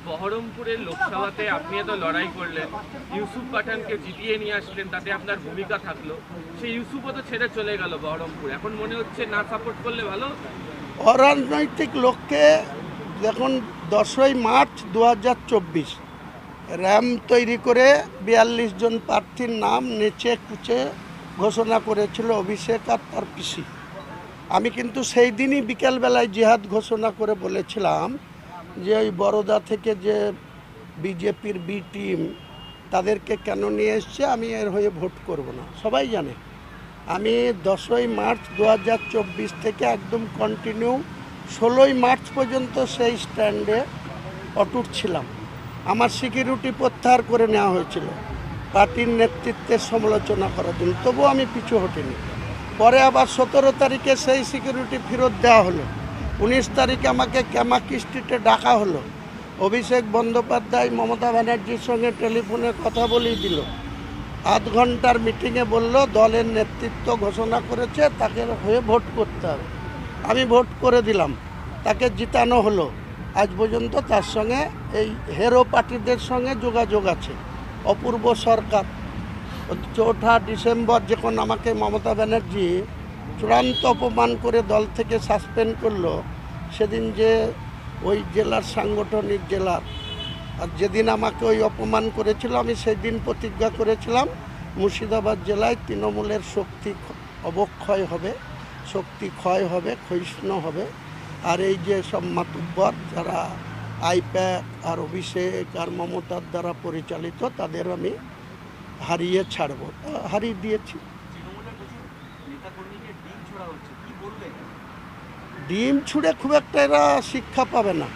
বহরমপুরের লোকসভাতে আপনি এত লড়াই করলেন, ইউসুফ পাঠানকে জিতিয়ে নিয়ে আসলেন, তাতে আপনার ভূমিকা থাকলো। সেই ইউসুফও তো ছেড়ে চলে গেল বহরমপুর, এখন মনে হচ্ছে না সাপোর্ট করলে ভালো। অরাজনৈতিক লোককে দেখুন, 10ই মার্চ 2024 র্যাম তৈরি করে 42 জন প্রার্থীর নাম নেচে কুচে ঘোষণা করেছিল অভিষেক আর তার পিসি। আমি কিন্তু সেই দিনই বিকেলবেলায় জিহাদ ঘোষণা করে বলেছিলাম যে ওই বরোদা থেকে যে বিজেপির বি টিম তাদেরকে কেন নিয়ে এসছে, আমি এর হয়ে ভোট করব না। সবাই জানে আমি 10ই মার্চ 2024 থেকে একদম কন্টিনিউ 16ই মার্চ পর্যন্ত সেই স্ট্যান্ডে অটুট ছিলাম। আমার সিকিউরিটি প্রত্যাহার করে নেওয়া হয়েছিল পার্টির নেতৃত্বের সমালোচনা করার জন্য, তবুও আমি পিছু হটিনি। পরে আবার 17 তারিখে সেই সিকিউরিটি ফেরত দেওয়া হলো। 19 তারিখে আমাকে ক্যামাকি স্ট্রিটে ডাকা হলো। অভিষেক বন্দ্যোপাধ্যায় মমতা ব্যানার্জির সঙ্গে টেলিফোনে কথা বলেই দিল। আধ ঘন্টার মিটিংয়ে বলল দলের নেতৃত্ব ঘোষণা করেছে তাকে হয়ে ভোট করতে হবে। আমি ভোট করে দিলাম, তাকে জিতানো হলো। আজ পর্যন্ত তার সঙ্গে এই হেরো পার্টিদের সঙ্গে যোগাযোগ আছে। অপূর্ব সরকার 4 ডিসেম্বর যখন আমাকে মমতা ব্যানার্জি চূড়ান্ত অপমান করে দল থেকে সাসপেন্ড করলো, সেদিন যে ওই জেলার সাংগঠনিক জেলার আর যেদিন আমাকে ওই অপমান করেছিল, আমি সেই দিন প্রতিজ্ঞা করেছিলাম মুর্শিদাবাদ জেলায় তৃণমূলের শক্তি অবক্ষয় হবে, শক্তি ক্ষয় হবে, ক্ষয়িষ্ণু হবে। আর এই যে সব মাতুব্বর যারা আইপ্যাক আর অভিষেক আর মমতার দ্বারা পরিচালিত, তাদের আমি হারিয়ে ছাড়ব। হারিয়ে দিয়েছি। ডিম ছুঁড়ে খুব একটা এরা শিক্ষা পাবে না,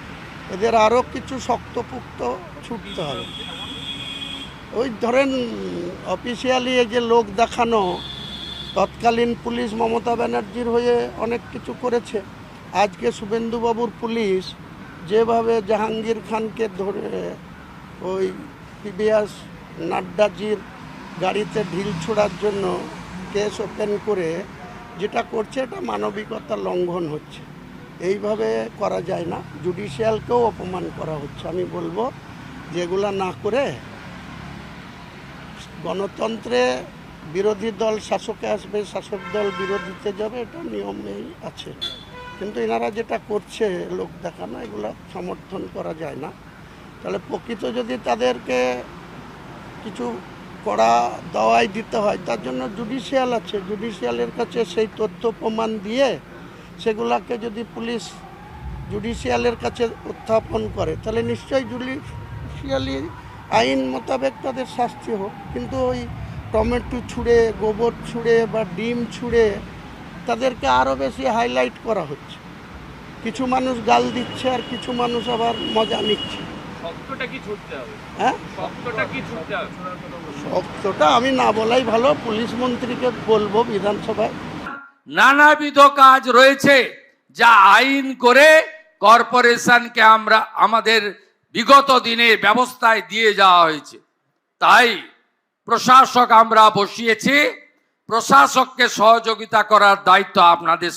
এদের আরও কিছু শক্তপুক্ত ছুটতে হবে। ওই ধরেন অফিসিয়ালি এই যে লোক দেখানো, তৎকালীন পুলিশ মমতা ব্যানার্জির হয়ে অনেক কিছু করেছে। আজকে শুভেন্দুবাবুর পুলিশ যেভাবে জাহাঙ্গীর খানকে ধরে ওই পিবিএস নাড্ডাজির গাড়িতে ঢিল ছোড়ার জন্য কেস ওপেন করে যেটা করছে, এটা মানবিকতা লঙ্ঘন হচ্ছে। এইভাবে করা যায় না। জুডিশিয়ালকেও অপমান করা হচ্ছে। আমি বলবো যেগুলা না করে গণতন্ত্রে বিরোধী দল শাসকে আসবে, শাসক দল বিরোধীতে যাবে, এটা নিয়মেই আছে। কিন্তু এনারা যেটা করছে লোক দেখানো, এগুলো সমর্থন করা যায় না। তাহলে প্রকৃত যদি তাদেরকে কিছু কড়া দাওয়াই দিতে হয়, তার জন্য জুডিশিয়াল আছে। জুডিশিয়ালের কাছে সেই তথ্য প্রমাণ দিয়ে সেগুলাকে যদি পুলিশ জুডিশিয়ালের কাছে উত্থাপন করে, তাহলে নিশ্চয়ই জুডিশিয়ালি আইন মোতাবেক তাদের শাস্তি হোক। কিন্তু ওই টমেটো ছুঁড়ে, গোবর ছুঁড়ে বা ডিম ছুঁড়ে তাদেরকে আরও বেশি হাইলাইট করা হচ্ছে। কিছু মানুষ গাল দিচ্ছে আর কিছু মানুষ আবার মজা নিচ্ছে। শক্তটা কি ছুটতে হবে? হ্যাঁ, শক্তটা কি ছুটতে হবে? শক্তটা আমি না বলাই ভালো। পুলিশ মন্ত্রীকে বলবো বিধানসভায়। নানাবিধ কাজ রয়েছে যা আইন করে কর্পোরেশনকে আমরা আমাদের বিগত দিনের ব্যবস্থায় দিয়ে যাওয়া হয়েছে। তাই প্রশাসক আমরা বসিয়েছি, প্রশাসককে সহযোগিতা করার দায়িত্ব আপনাদের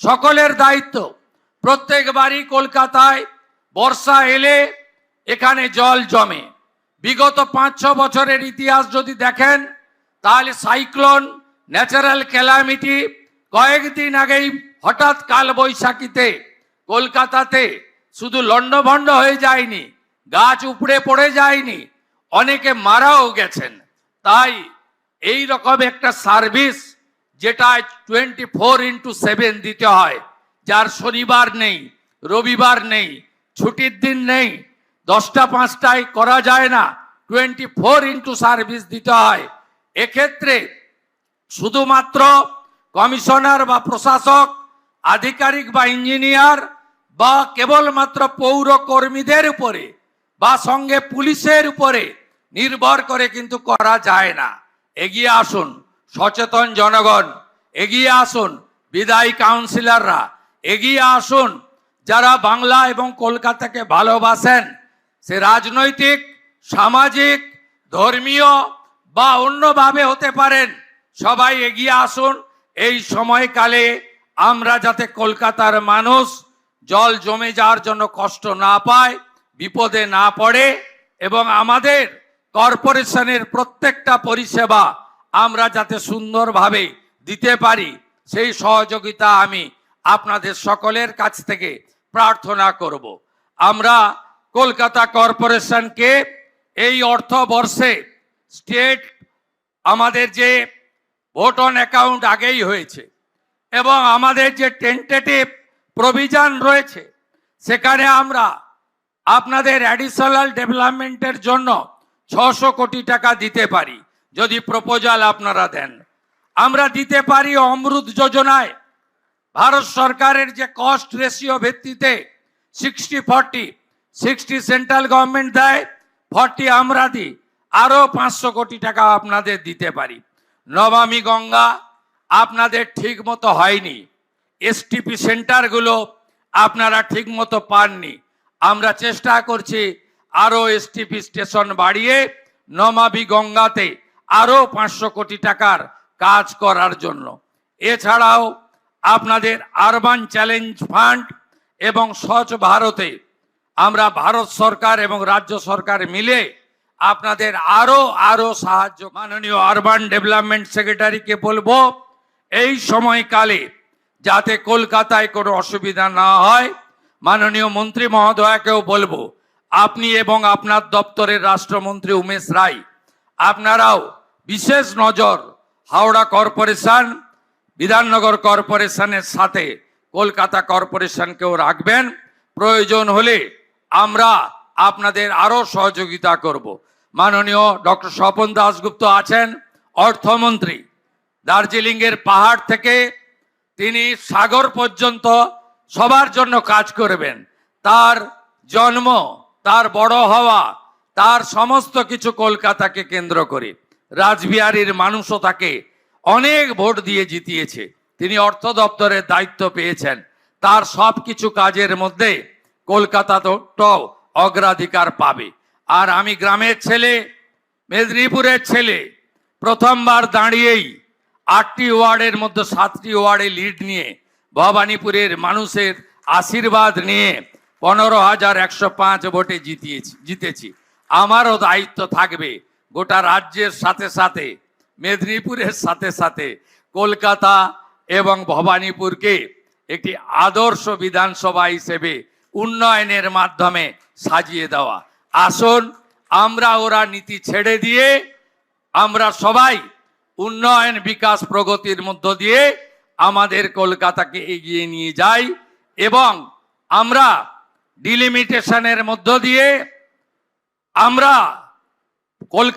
সকলের দায়িত্ব। প্রত্যেকবারই কলকাতায় বর্ষা এলে এখানে জল জমে। বিগত 5-6 বছরের ইতিহাস যদি দেখেন, তাহলে সাইক্লোন, ন্যাচারাল ক্যালামিটি, কয়েকদিন আগেই হঠাৎ কালবৈশাখীতে কলকাতাতে শুধু লণ্ডভণ্ড হয়ে যায়নি, গাছ উপড়ে পড়ে যায়নি, অনেকে মারাও গেছেন। তাই এই রকম একটা সার্ভিস যেটা 24x7 দিতে হয়, যার শনিবার নেই, রবিবার নেই, ছুটির দিন নেই, 10টা 5টায় করা যায় না, 24x সার্ভিস দিতে হয়। এক্ষেত্রে শুধুমাত্র কমিশনার বা প্রশাসক, আধিকারিক বা ইঞ্জিনিয়ার বা কেবলমাত্র পৌর কর্মীদের উপরে বা সঙ্গে পুলিশের উপরে নির্ভর করে কিন্তু করা যায় না। এগিয়ে আসুন সচেতন জনগণ, এগিয়ে আসুন বিদায়ী কাউন্সিলররা, এগিয়ে আসুন যারা বাংলা এবং কলকাতাকে ভালোবাসেন। সে রাজনৈতিক, সামাজিক, ধর্মীয় বা অন্যভাবে হতে পারেন। সবাই এগিয়ে আসুন। এই সময়কালে আমরা যাতে কলকাতার মানুষ জল জমে যাওয়ার জন্য কষ্ট না পায় বিপদে না পড়ে এবং আমাদের কর্পোরেশনের প্রত্যেকটা পরিষেবা আমরা যাতে সুন্দরভাবে দিতে পারি সেই সহযোগিতা আমি আপনাদের সকলের কাছ থেকে প্রার্থনা করব। আমরা কলকাতা কর্পোরেশনকে এই অর্থবর্ষে স্টেট আমাদের যে ভোট অন অ্যাকাউন্ট আগেই হয়েছে এবং আমাদের যে টেন্টেটিভ প্রভিশন রয়েছে সেখানে আমরা আপনাদের অ্যাডিশনাল ডেভেলপমেন্টের জন্য 600 কোটি টাকা দিতে পারি যদি প্রপোজাল আপনারা দেন। আমরা দিতে পারি অমৃত যোজনায় ভারত সরকারের যে কস্ট রেশিও ভিত্তিতে 60-40, 60 সেন্ট্রাল গভর্নমেন্ট দেয়, 40 আমরা দিই, আরও 500 কোটি টাকা আপনাদের দিতে পারি। নমামি গঙ্গা আপনাদের ঠিক মতো হয়নি, এসটিপি সেন্টারগুলো আপনারা ঠিক মতো পাননি। আমরা চেষ্টা করছি আরও এসটিপি স্টেশন বাড়িয়ে নমামি গঙ্গাতে আরও 500 কোটি টাকার কাজ করার জন্য। এছাড়াও আপনাদের আরবান চ্যালেঞ্জ ফান্ড এবং স্বচ্ছ ভারতে আমরা ভারত সরকার এবং রাজ্য সরকার মিলে আপনাদের আরো সাহায্য। মাননীয় আরবান ডেভেলপমেন্ট সেক্রেটারিকে বলবো এই সময়কালে যাতে কলকাতায় কোনো অসুবিধা না হয়। মাননীয় মন্ত্রী মহোদয়কেও বলবো আপনি এবং আপনার দপ্তরের রাষ্ট্রমন্ত্রী উমেশ রায় আপনারাও বিশেষ নজর হাওড়া কর্পোরেশন, বিধাননগর কর্পোরেশনের সাথে কলকাতা কর্পোরেশনকেও রাখবেন। প্রয়োজন হলে আমরা আপনাদের আরো সহযোগিতা করব। মাননীয় ডক্টর স্বপন দাশগুপ্ত আছেন অর্থমন্ত্রী, দার্জিলিংয়ের পাহাড় থেকে তিনি সাগর পর্যন্ত সবার জন্য কাজ করবেন। তার জন্ম, তার বড় হওয়া, তার সমস্ত কিছু কলকাতাকে কেন্দ্র করে। রাসবিহারীর মানুষও তাকে অনেক ভোট দিয়ে জিতিয়েছে, তিনি অর্থ দপ্তরের দায়িত্ব পেয়েছেন। তার সব কিছু কাজের মধ্যে কলকাতা তো অগ্রাধিকার পাবে। আর আমি গ্রামের ছেলে, মেদিনীপুরের ছেলে, প্রথমবার দাঁড়িয়েই 8টি ওয়ার্ডের মধ্যে 7টি ওয়ার্ডে লিড নিয়ে ভবানীপুরের মানুষের আশীর্বাদ নিয়ে 15,105 ভোটে জিতেছি। আমারও দায়িত্ব থাকবে গোটা রাজ্যের সাথে সাথে মেদিনীপুরের সাথে সাথে কলকাতা এবং ভবানীপুরকে একটি আদর্শ বিধানসভা হিসেবে উন্নয়নের মাধ্যমে সাজিয়ে দেওয়া। আসুন আমরা ওরা নীতি ছেড়ে দিয়ে আমরা সবাই উন্নয়ন, বিকাশ, প্রগতির মধ্য দিয়ে আমাদের কলকাতাকে এগিয়ে নিয়ে যাই এবং আমরা ডিলিমিটেশনের মধ্য দিয়ে আমরা কলকাতা